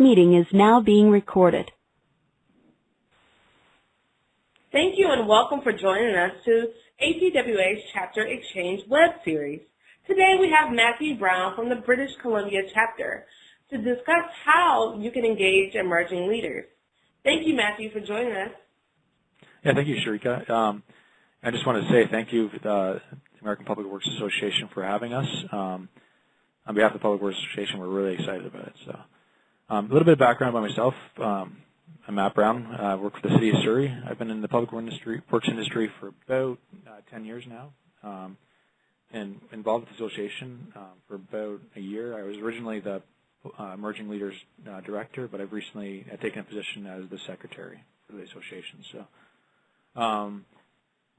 meeting is now being recorded. Thank you and welcome for joining us to ATWA's Chapter Exchange web series. Today we have Matthew Brown from the British Columbia chapter to discuss how you can engage emerging leaders. Thank you, Matthew, for joining us. Yeah, thank you, Sharika. I just want to say thank you to the American Public Works Association for having us. On behalf of the Public Works Association, we're really excited about it. So, a little bit of background about myself. I'm Matt Brown. I work for the City of Surrey. I've been in the public works industry for about 10 years now, and involved with the association for about a year. I was originally the Emerging Leaders Director, but I've recently taken a position as the Secretary for the association. So,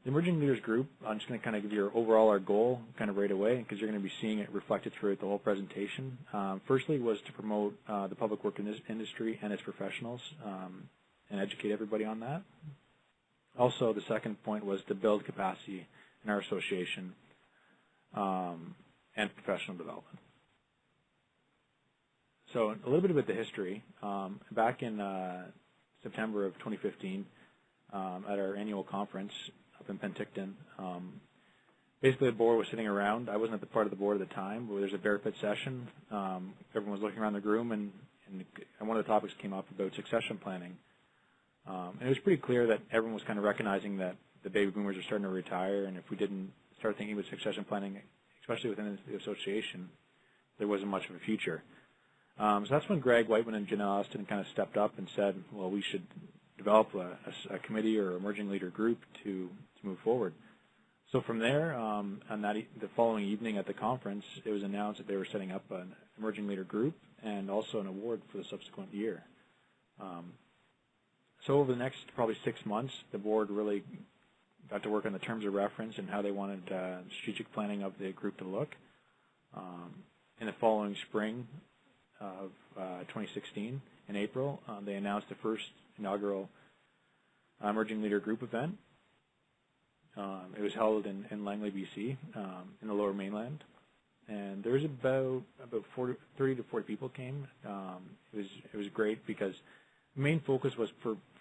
the Emerging Leaders Group, I'm just going to kind of give you our goal kind of right away, because you're going to be seeing it reflected throughout the whole presentation. Firstly was to promote the public work industry and its professionals and educate everybody on that. Also, the second point was to build capacity in our association and professional development. So a little bit about the history. Back in September of 2015, at our annual conference up in Penticton, basically the board was sitting around. I wasn't at the part of the board at the time, but there's a bear pit session. Everyone was looking around the room, and one of the topics came up about succession planning. And it was pretty clear that everyone was kind of recognizing that the baby boomers are starting to retire, and if we didn't start thinking about succession planning, especially within the association, there wasn't much of a future. So that's when Greg Whiteman and Jenna Austin kind of stepped up and said, well, we should develop a committee or emerging leader group to move forward. So from there, on the following evening at the conference, it was announced that they were setting up an emerging leader group and also an award for the subsequent year. So over the next probably 6 months, the board really got to work on the terms of reference and how they wanted strategic planning of the group to look. In the following spring of 2016, in April, they announced the first inaugural Emerging Leader Group event. It was held in Langley, BC, in the Lower Mainland, and there was about 30 to 40 people came. It was great because the main focus was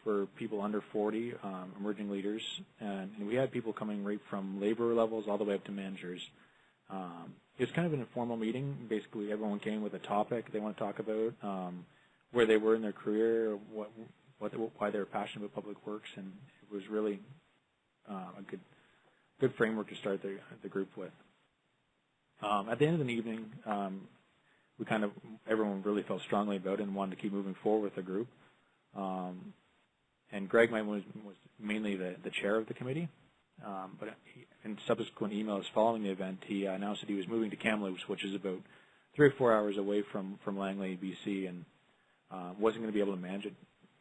for people under 40, emerging leaders, and we had people coming right from labor levels all the way up to managers. It was kind of an informal meeting. Basically, everyone came with a topic they want to talk about, where they were in their career, why they were passionate about public works, and it was really a good framework to start the group with. At the end of the evening, everyone really felt strongly about it and wanted to keep moving forward with the group. And Greg was mainly the chair of the committee, but in subsequent emails following the event, he announced that he was moving to Kamloops, which is about 3 or 4 hours away from Langley, BC, and wasn't going to be able to manage it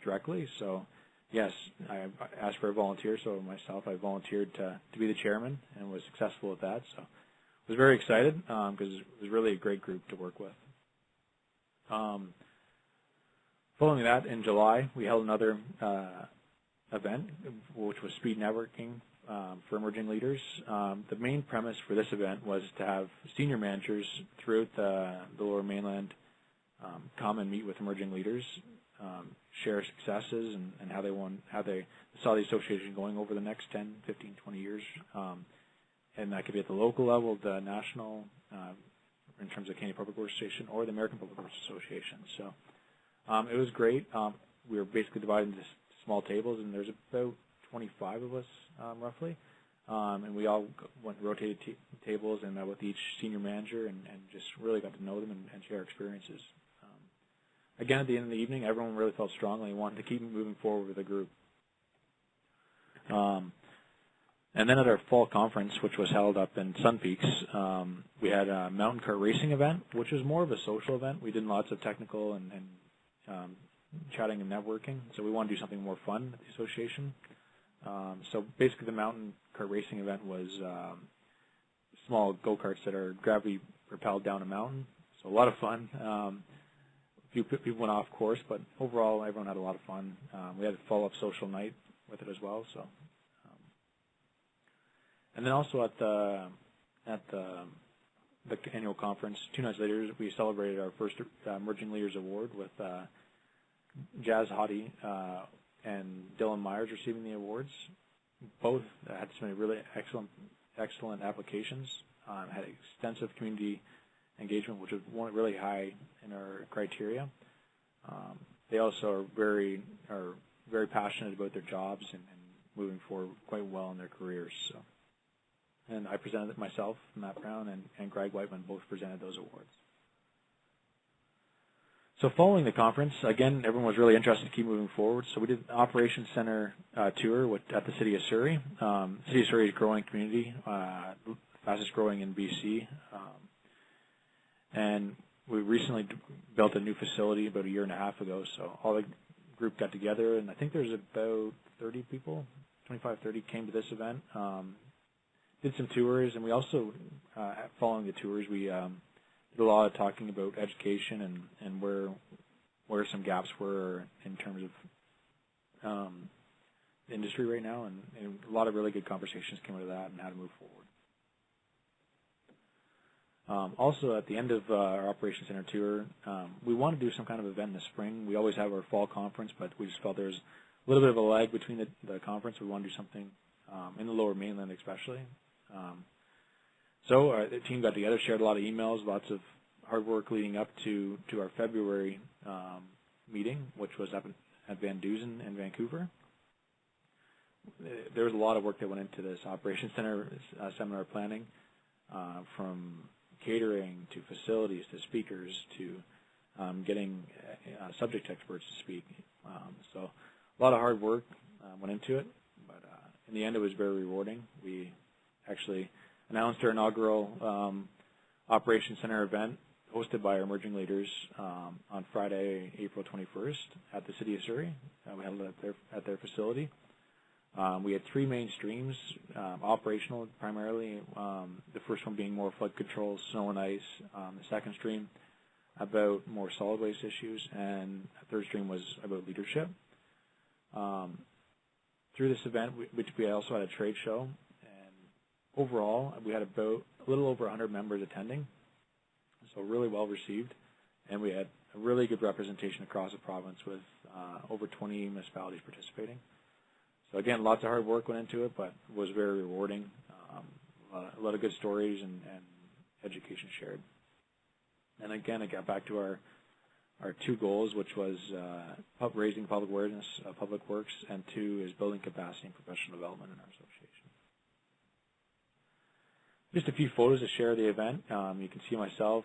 directly. So, yes, I asked for a volunteer. So myself, I volunteered to be the chairman and was successful at that. So I was very excited because it was really a great group to work with. Following that, in July, we held another event, which was speed networking for emerging leaders. The main premise for this event was to have senior managers throughout the Lower Mainland come and meet with emerging leaders, share successes and how they saw the association going over the next 10, 15, 20 years. And that could be at the local level, the national, in terms of Canadian Public Works Association, or the American Public Works Association. So it was great. We were basically divided into small tables, and there's about 25 of us, roughly. And we all rotated tables and met with each senior manager and just really got to know them and share experiences. Again, at the end of the evening, everyone really felt strongly and wanted to keep moving forward with the group. And then at our fall conference, which was held up in Sun Peaks, we had a mountain cart racing event, which was more of a social event. We did lots of technical and chatting and networking, so we wanted to do something more fun at the association. So basically the mountain cart racing event was small go-karts that are gravity propelled down a mountain, so a lot of fun. A few people went off course, but overall everyone had a lot of fun. We had a follow-up social night with it as well. So, and then also at the annual conference, 2 nights later, we celebrated our first Emerging Leaders Award with Jazz Hottie and Dylan Myers receiving the awards. Both had some really excellent applications, had extensive community engagement, which was really high in our criteria. They also are very passionate about their jobs and moving forward quite well in their careers. So, and I presented it myself, Matt Brown, and Greg Whiteman both presented those awards. So following the conference, again, everyone was really interested to keep moving forward. So we did an Operations Center tour at the City of Surrey. City of Surrey is a growing community, fastest growing in BC. And we recently built a new facility about a year and a half ago. So all the group got together, and I think there's about 30 people, 25, 30 came to this event. Did some tours, and we also, following the tours, we did a lot of talking about education and where some gaps were in terms of the industry right now, and a lot of really good conversations came out of that and how to move forward. Also, at the end of our Operations Center tour, we want to do some kind of event in the spring. We always have our fall conference, but we just felt there was a little bit of a lag between the conference. We want to do something in the Lower Mainland especially. So the team got together, shared a lot of emails, lots of hard work leading up to our February meeting, which was up at Van Dusen in Vancouver. There was a lot of work that went into this Operations Center seminar planning, from catering to facilities to speakers to getting subject experts to speak. So a lot of hard work went into it, but in the end it was very rewarding. We actually announced our inaugural Operations Center event hosted by our emerging leaders on Friday, April 21st at the City of Surrey. We held it at their facility. We had three main streams, operational primarily, the first one being more flood control, snow and ice, the second stream about more solid waste issues, and the third stream was about leadership. Through this event, we also had a trade show, and overall we had about a little over 100 members attending, so really well received, and we had a really good representation across the province with over 20 municipalities participating. So again, lots of hard work went into it, but it was very rewarding. A lot of good stories and education shared. And again, I got back to our two goals, which was raising public awareness of public works, and two is building capacity and professional development in our association. Just a few photos to share the event. You can see myself,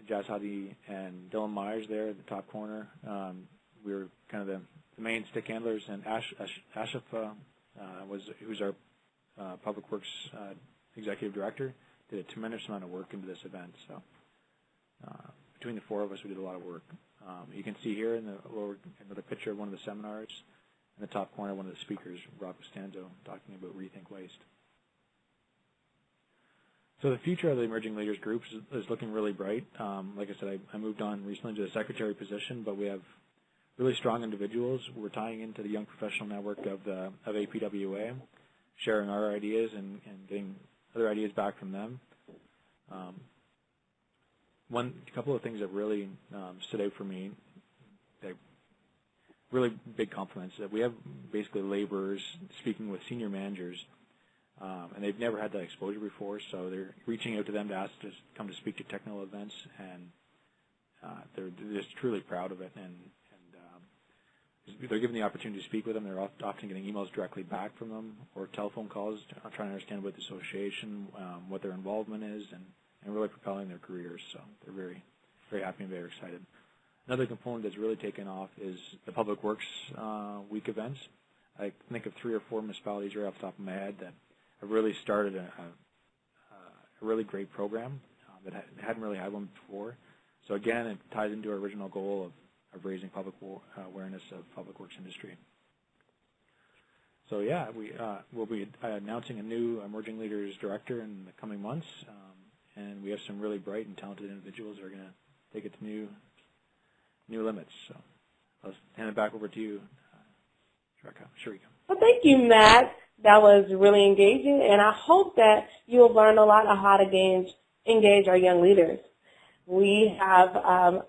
Jazz Hadi, and Dylan Myers there at the top corner. We were kind of the main stick handlers, and Ashif, who's our Public Works Executive Director, did a tremendous amount of work into this event. So between the four of us, we did a lot of work. You can see here in the lower another picture of one of the seminars. In the top corner, one of the speakers, Rob Costanzo, talking about Rethink Waste. So the future of the Emerging Leaders group is looking really bright. Like I said, I moved on recently to the secretary position, but we have really strong individuals. We're tying into the Young Professional Network of APWA, sharing our ideas and getting other ideas back from them. A couple of things that really stood out for me, that really big compliments, that we have basically laborers speaking with senior managers, and they've never had that exposure before, so they're reaching out to them to ask to come to speak to technical events, and they're just truly proud of it, and they're given the opportunity to speak with them. They're often getting emails directly back from them or telephone calls trying to understand about the association, what their involvement is, and really propelling their careers. So they're very, very happy and very excited. Another component that's really taken off is the Public Works Week events. I think of 3 or 4 municipalities right off the top of my head that have really started a really great program that hadn't really had one before. So again, it ties into our original goal of raising public awareness of public works industry. So yeah, we'll be announcing a new Emerging Leaders Director in the coming months, and we have some really bright and talented individuals that are going to take it to new limits. So I'll hand it back over to you, Sharika. Well, thank you, Matt. That was really engaging, and I hope that you will learn a lot on how to engage our young leaders. We have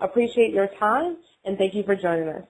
appreciate your time, and thank you for joining us.